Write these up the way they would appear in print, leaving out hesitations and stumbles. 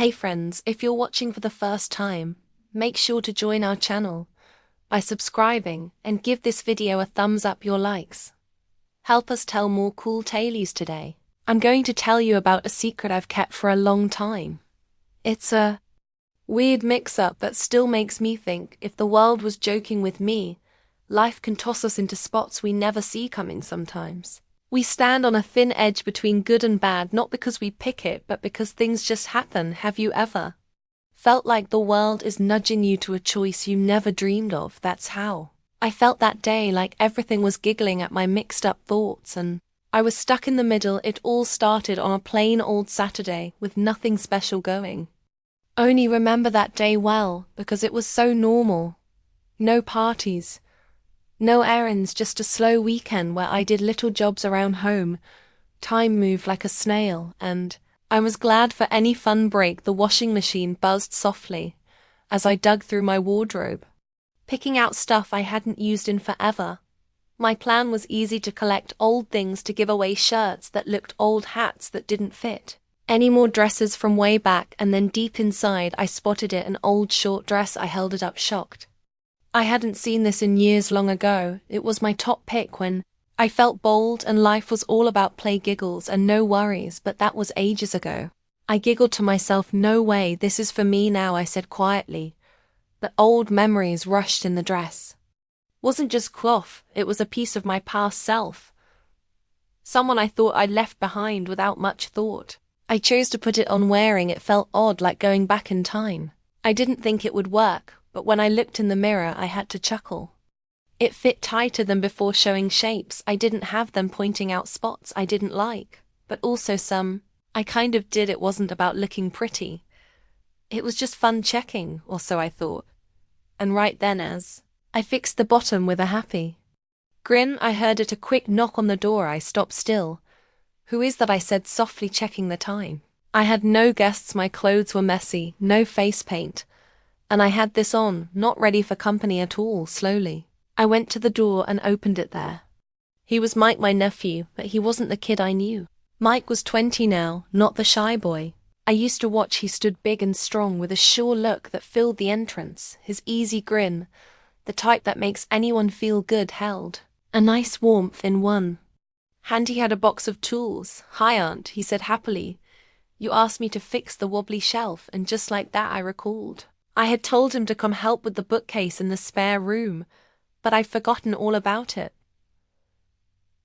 Hey friends, if you're watching for the first time, make sure to join our channel by subscribing and give this video a thumbs up. Your likes help us tell more cool tales today. I'm going to tell you about a secret I've kept for a long time. It's a weird mix-up that still makes me think if the world was joking with me, life can toss us into spots we never see coming sometimes. We stand on a thin edge between good and bad, not because we pick it, but because things just happen. Have you ever felt like the world is nudging you to a choice you never dreamed of? That's how I felt that day, like everything was giggling at my mixed up thoughts and I was stuck in the middle. It all started on a plain old Saturday with nothing special going. Only remember that day well because it was so normal. No parties. No errands, just a slow weekend where I did little jobs around home. Time moved like a snail, and I was glad for any fun break. The washing machine buzzed softly as I dug through my wardrobe, picking out stuff I hadn't used in forever. My plan was easy: to collect old things, to give away shirts that looked old, hats that didn't fit any more, dresses from way back, and then deep inside I spotted it, an old short dress. I held it up, shocked. I hadn't seen this in years. Long ago, it was my top pick when I felt bold and life was all about play, giggles, and no worries, but that was ages ago. I giggled to myself, no way, this is for me now, I said quietly. The old memories rushed in. The dress wasn't just cloth, it was a piece of my past self. Someone I thought I'd left behind without much thought. I chose to put it on. Wearing it felt odd, like going back in time. I didn't think it would work, but when I looked in the mirror I had to chuckle. It fit tighter than before, showing shapes I didn't have them, pointing out spots I didn't like, but also some I kind of did. It wasn't about looking pretty. It was just fun checking, or so I thought. And right then, as I fixed the bottom with a happy grin, I heard it, a quick knock on the door. I stopped still. Who is that? I said softly, checking the time. I had no guests, my clothes were messy, no face paint, and I had this on, not ready for company at all. Slowly I went to the door and opened it. There he was, Mike, my nephew, but he wasn't the kid I knew. Mike was 20 now, not the shy boy I used to watch. He stood big and strong, with a sure look that filled the entrance, his easy grin, the type that makes anyone feel good, held a nice warmth in one hand. He had a box of tools. Hi, Aunt, he said happily. You asked me to fix the wobbly shelf, and just like that I recalled I had told him to come help with the bookcase in the spare room, but I'd forgotten all about it.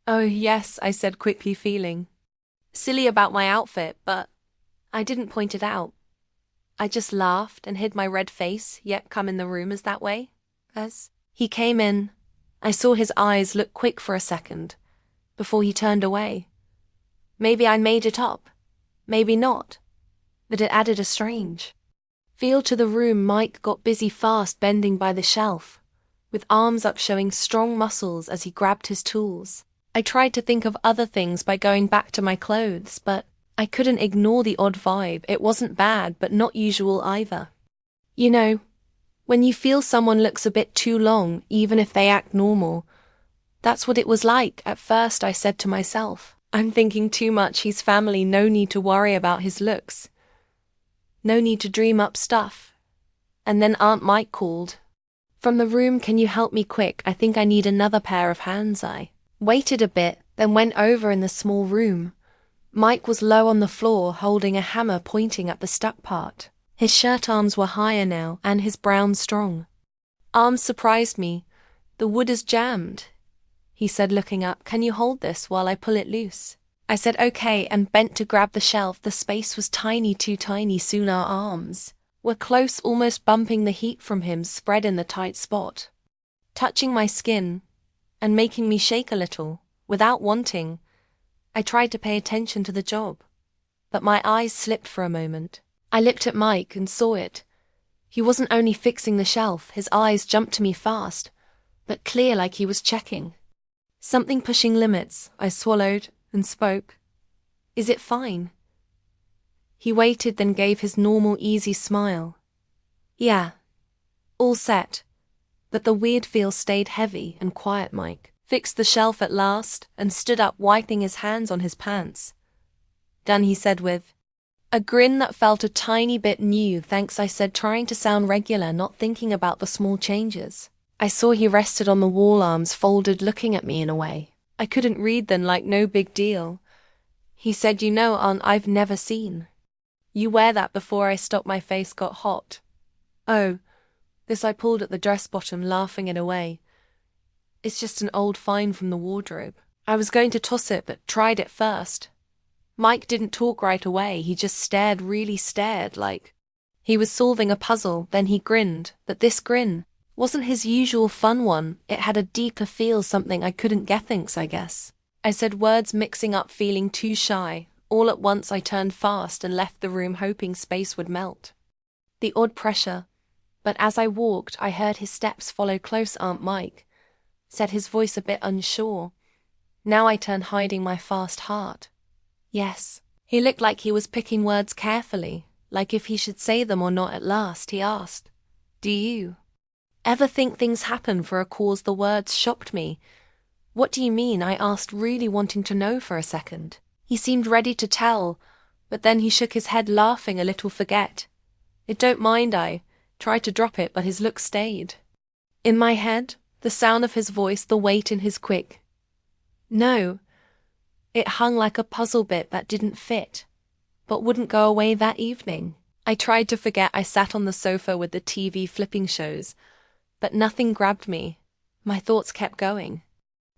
Oh yes, I said quickly, feeling silly about my outfit, but I didn't point it out. I just laughed and hid my red face. Yet come in the room as that way. As he came in, I saw his eyes look quick for a second before he turned away. Maybe I made it up, maybe not, but it added a strange feel to the room. Mike got busy fast, bending by the shelf, with arms up, showing strong muscles as he grabbed his tools. I tried to think of other things by going back to my clothes, but I couldn't ignore the odd vibe. It wasn't bad, but not usual either. You know, when you feel someone looks a bit too long, even if they act normal. That's what it was like. At first I said to myself, I'm thinking too much, he's family, no need to worry about his looks. No need to dream up stuff. And then Aunt Mike called from the room, can you help me quick? I think I need another pair of hands. I waited a bit, then went over. In the small room, Mike was low on the floor, holding a hammer, pointing at the stuck part. His shirt arms were higher now, and his brown, strong arms surprised me. The wood is jammed, he said, looking up. Can you hold this while I pull it loose? I said okay, and bent to grab the shelf. The space was tiny, too tiny. Soon our arms were close, almost bumping. The heat from him spread in the tight spot, touching my skin and making me shake a little. Without wanting, I tried to pay attention to the job, but my eyes slipped for a moment. I looked at Mike and saw it. He wasn't only fixing the shelf, his eyes jumped to me fast, but clear, like he was checking something, pushing limits. I swallowed and spoke. Is it fine? He waited, then gave his normal, easy smile. Yeah, all set. But the weird feel stayed heavy and quiet. Mike fixed the shelf at last and stood up, wiping his hands on his pants. Done, he said with A grin that felt a tiny bit new, thanks, I said, trying to sound regular, not thinking about the small changes. I saw he rested on the wall, arms folded, looking at me in a way I couldn't read then, like no big deal. He said, "You know, Aunt, I've never seen you wear that before." I stopped, my face got hot. "Oh, this," I pulled at the dress bottom, laughing it away. "It's just an old find from the wardrobe." I was going to toss it, but tried it first. Mike didn't talk right away, he just stared, really stared, like he was solving a puzzle. Then he grinned, but this grin wasn't his usual fun one. It had a deeper feel, something I couldn't get, thanks, I guess. I said, words mixing up, feeling too shy. All at once I turned fast and left the room, hoping space would melt. The odd pressure, but as I walked I heard his steps follow close. "Aunt Mike," said his voice, a bit unsure. Now I turned, hiding my fast heart. "Yes." He looked like he was picking words carefully, like if he should say them or not. At last he asked, "Do you ever think things happen for a cause?" The words shocked me. "What do you mean?" I asked, really wanting to know for a second. He seemed ready to tell, but then he shook his head, laughing a little. "Forget it, don't mind." I tried to drop it, but his look stayed in my head, the sound of his voice, the weight in his quick "No." It hung like a puzzle bit that didn't fit, but wouldn't go away that evening. I tried to forget. I sat on the sofa with the TV flipping shows, but nothing grabbed me. My thoughts kept going.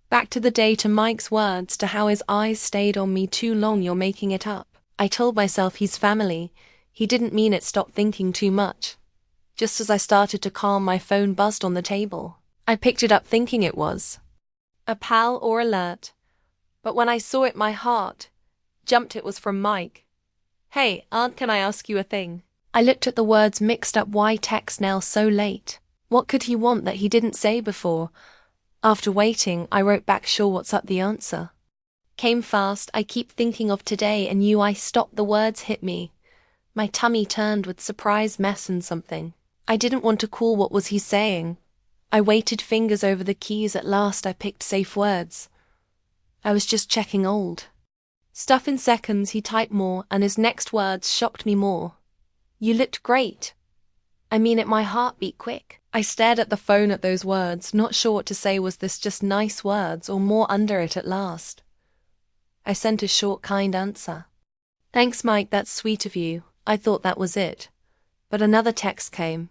Back to the day, to Mike's words, to how his eyes stayed on me too long. "You're making it up." I told myself he's family. He didn't mean it. Stopped thinking too much. Just as I started to calm, my phone buzzed on the table. I picked it up, thinking it was a pal or alert. But when I saw it, my heart jumped. It was from Mike. "Hey, Aunt, can I ask you a thing?" I looked at the words, mixed up. Why text now so late? What could he want that he didn't say before? After waiting, I wrote back, "Sure, what's up?" The answer came fast. "I keep thinking of today and you." I stopped, the words hit me. My tummy turned with surprise, mess and something I didn't want to call. What was he saying? I waited, fingers over the keys. At last I picked safe words. "I was just checking old stuff." In seconds he typed more, and his next words shocked me more. "You looked great." I mean it. My heart beat quick. I stared at the phone at those words, not sure what to say. Was this just nice words or more under it? At last I sent a short, kind answer. "Thanks, Mike, that's sweet of you." I thought that was it, but another text came.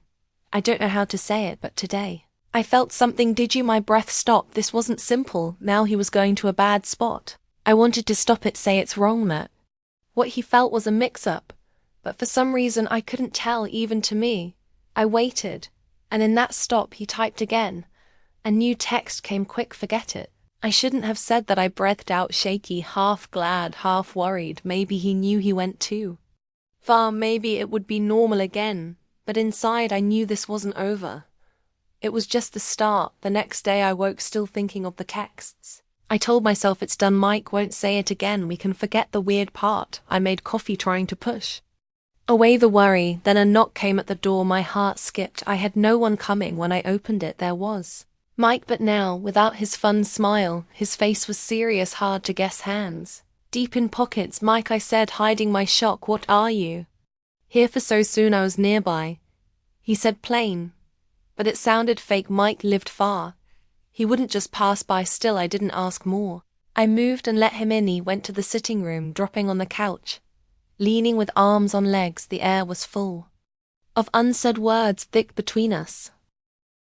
I don't know how to say it, but today I felt something. "Did you?" My breath stopped. This wasn't simple. Now he was going to a bad spot. I wanted to stop it, say it's wrong, that what he felt was a mix-up, but for some reason I couldn't tell, even to me. I waited, and in that stop he typed again. A new text came, quick, "Forget it." I shouldn't have said that. I breathed out, shaky, half glad, half worried. Maybe he knew he went too far. Maybe it would be normal again, but inside I knew this wasn't over. It was just the start. The next day I woke still thinking of the texts. I told myself, it's done. Mike won't say it again. We can forget the weird part. I made coffee, trying to push away the worry. Then a knock came at the door. My heart skipped. I had no one coming. When I opened it, there was Mike, but now without his fun smile. His face was serious, hard to guess, hands deep in pockets. "Mike," I said, hiding my shock, "what are you here for so soon?" I was nearby. He said plain, but it sounded fake. Mike lived far. He wouldn't just pass by. Still, I didn't ask more. I moved and let him in. He went to the sitting room, dropping on the couch, leaning with arms on legs. The air was full of unsaid words, thick between us.